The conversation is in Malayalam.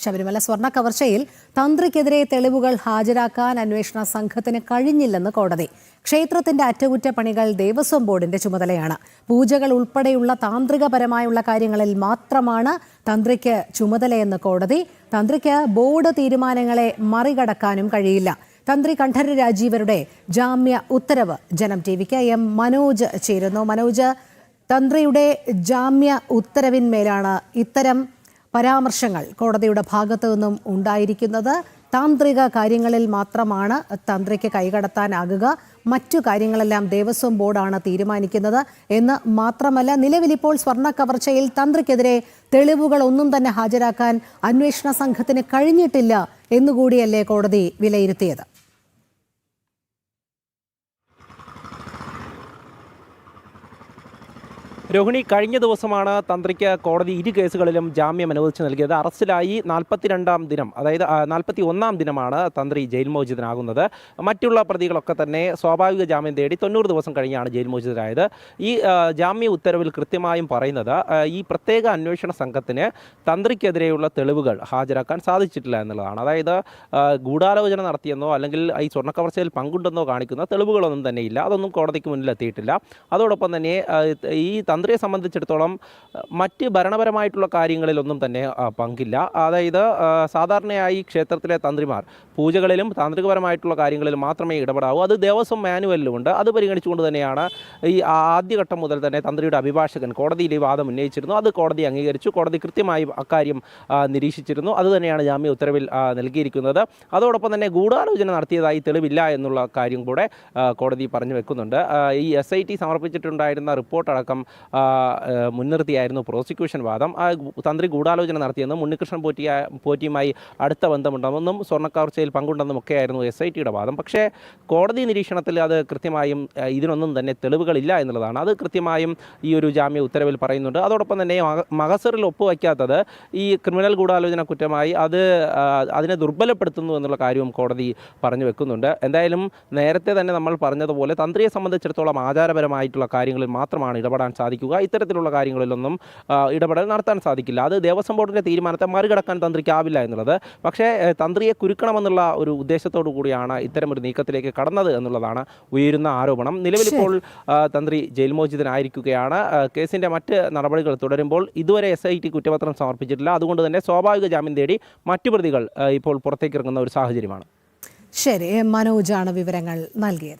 ശബരിമല സ്വർണ്ണ കവർച്ചയിൽ തന്ത്രിക്കെതിരെ തെളിവുകൾ ഹാജരാക്കാൻ അന്വേഷണ സംഘത്തിന് കഴിഞ്ഞില്ലെന്ന് കോടതി. ക്ഷേത്രത്തിന്റെ അറ്റകുറ്റപ്പണികൾ ദേവസ്വം ബോർഡിന്റെ ചുമതലയാണ്. പൂജകൾ ഉൾപ്പെടെയുള്ള താന്ത്രികപരമായുള്ള കാര്യങ്ങളിൽ മാത്രമാണ് തന്ത്രിക്ക് ചുമതലയെന്ന് കോടതി. തന്ത്രിക്ക് ബോർഡ് തീരുമാനങ്ങളെ മറികടക്കാനും കഴിയില്ല. തന്ത്രി കണ്ഠരര് രാജീവരുടെ ജാമ്യ ഉത്തരവ് ജനം ടിവിക്ക് എം മനോജ് ചേരുന്നു. മനോജ്, തന്ത്രിയുടെ ജാമ്യ ഉത്തരവിന്മേലാണ് ഇത്തരം പരാമർശങ്ങൾ കോടതിയുടെ ഭാഗത്തു നിന്നും ഉണ്ടായിരിക്കുന്നത്. താന്ത്രിക കാര്യങ്ങളിൽ മാത്രമാണ് തന്ത്രിക്ക് കൈകടത്താനാകുക, മറ്റു കാര്യങ്ങളെല്ലാം ദേവസ്വം ബോർഡാണ് തീരുമാനിക്കുന്നത് എന്ന് മാത്രമല്ല, നിലവിലിപ്പോൾ സ്വർണ്ണ കവർച്ചയിൽ തന്ത്രിക്കെതിരെ തെളിവുകൾ ഒന്നും തന്നെ ഹാജരാക്കാൻ അന്വേഷണ സംഘത്തിന് കഴിഞ്ഞിട്ടില്ല എന്നുകൂടിയല്ലേ കോടതി വിലയിരുത്തിയത്? രോഹിണി, കഴിഞ്ഞ ദിവസമാണ് തന്ത്രിക്ക് കോടതി ഇരു കേസുകളിലും ജാമ്യം അനുവദിച്ച് നൽകിയത്. അറസ്റ്റിലായി 42-ാം ദിനം, അതായത് 41-ാം ദിനമാണ് തന്ത്രി ജയിൽ മോചിതനാകുന്നത്. മറ്റുള്ള പ്രതികളൊക്കെ തന്നെ സ്വാഭാവിക ജാമ്യം തേടി 90 ദിവസം കഴിഞ്ഞാണ് ജയിൽ മോചിതരായത്. ഈ ജാമ്യ ഉത്തരവിൽ കൃത്യമായും പറയുന്നത് ഈ പ്രത്യേക അന്വേഷണ സംഘത്തിന് തന്ത്രിക്കെതിരെയുള്ള തെളിവുകൾ ഹാജരാക്കാൻ സാധിച്ചിട്ടില്ല എന്നുള്ളതാണ്. അതായത് ഗൂഢാലോചന നടത്തിയെന്നോ അല്ലെങ്കിൽ ഈ സ്വർണ്ണക്കവർച്ചയിൽ പങ്കുണ്ടെന്നോ കാണിക്കുന്ന തെളിവുകളൊന്നും തന്നെ ഇല്ല. അതൊന്നും കോടതിക്ക് മുന്നിലെത്തിയിട്ടില്ല. അതോടൊപ്പം തന്നെ ഈ തന്ത്രിയെ സംബന്ധിച്ചിടത്തോളം മറ്റ് ഭരണപരമായിട്ടുള്ള കാര്യങ്ങളിലൊന്നും തന്നെ പങ്കില്ല. അതായത് സാധാരണയായി ക്ഷേത്രത്തിലെ തന്ത്രിമാർ പൂജകളിലും താന്ത്രികപരമായിട്ടുള്ള കാര്യങ്ങളിലും മാത്രമേ ഇടപെടാവൂ. അത് ദേവസ്വം മാനുവലിലുമുണ്ട്. അത് പരിഗണിച്ചുകൊണ്ട് തന്നെയാണ് ഈ ആദ്യഘട്ടം മുതൽ തന്നെ തന്ത്രിയുടെ അഭിഭാഷകൻ കോടതിയിൽ ഈ വാദം ഉന്നയിച്ചിരുന്നു. അത് കോടതി അംഗീകരിച്ചു. കോടതി കൃത്യമായി അക്കാര്യം നിരീക്ഷിച്ചിരുന്നു. അതുതന്നെയാണ് ജാമ്യ ഉത്തരവിൽ നൽകിയിരിക്കുന്നത്. അതോടൊപ്പം തന്നെ ഗൂഢാലോചന നടത്തിയതായി തെളിവില്ല എന്നുള്ള കാര്യം കൂടെ കോടതി പറഞ്ഞു വെക്കുന്നുണ്ട്. ഈ SIT സമർപ്പിച്ചിട്ടുണ്ടായിരുന്ന റിപ്പോർട്ടടക്കം മുൻനിർത്തിയായിരുന്നു പ്രോസിക്യൂഷൻ വാദം. തന്ത്രി ഗൂഢാലോചന നടത്തിയെന്നും ഉണ്ണികൃഷ്ണൻ പോറ്റിയുമായി അടുത്ത ബന്ധമുണ്ടെന്നും സ്വർണ്ണക്കവർച്ചയിൽ പങ്കുണ്ടെന്നും ഒക്കെയായിരുന്നു SITയുടെ വാദം. പക്ഷേ കോടതി നിരീക്ഷണത്തിൽ അത് കൃത്യമായും ഇതിനൊന്നും തന്നെ തെളിവുകളില്ല എന്നുള്ളതാണ്. അത് കൃത്യമായും ഈ ഒരു ജാമ്യ ഉത്തരവിൽ പറയുന്നുണ്ട്. അതോടൊപ്പം തന്നെ മഹസറിൽ ഒപ്പുവയ്ക്കാത്തത് ഈ ക്രിമിനൽ ഗൂഢാലോചന കുറ്റമായി അതിനെ ദുർബലപ്പെടുത്തുന്നു എന്നുള്ള കാര്യവും കോടതി പറഞ്ഞു വെക്കുന്നുണ്ട്. എന്തായാലും നേരത്തെ തന്നെ നമ്മൾ പറഞ്ഞതുപോലെ തന്ത്രിയെ സംബന്ധിച്ചിടത്തോളം ആചാരപരമായിട്ടുള്ള കാര്യങ്ങളിൽ മാത്രമാണ് ഇടപെടാൻ സാധിക്കുക. ഇത്തരത്തിലുള്ള കാര്യങ്ങളിലൊന്നും ഇടപെടൽ നടത്താൻ സാധിക്കില്ല. അത് ദേവസ്വം ബോർഡിൻ്റെ തീരുമാനത്തെ മറികടക്കാൻ തന്ത്രിക്കാവില്ല എന്നുള്ളത്. പക്ഷേ തന്ത്രിയെ കുരുക്കണമെന്നുള്ള ഒരു ഉദ്ദേശത്തോടു കൂടിയാണ് ഇത്തരമൊരു നീക്കത്തിലേക്ക് കടന്നത് എന്നുള്ളതാണ് ഉയരുന്ന ആരോപണം. നിലവിലിപ്പോൾ തന്ത്രി ജയിൽ മോചിതനായിരിക്കുകയാണ്. കേസിൻ്റെ മറ്റ് നടപടികൾ തുടരുമ്പോൾ ഇതുവരെ SIT കുറ്റപത്രം സമർപ്പിച്ചിട്ടില്ല. അതുകൊണ്ട് തന്നെ സ്വാഭാവിക ജാമ്യം തേടി മറ്റു പ്രതികൾ ഇപ്പോൾ പുറത്തേക്കിറങ്ങുന്ന ഒരു സാഹചര്യമാണ്. ശരി, മനോജാണ് വിവരങ്ങൾ നൽകിയത്.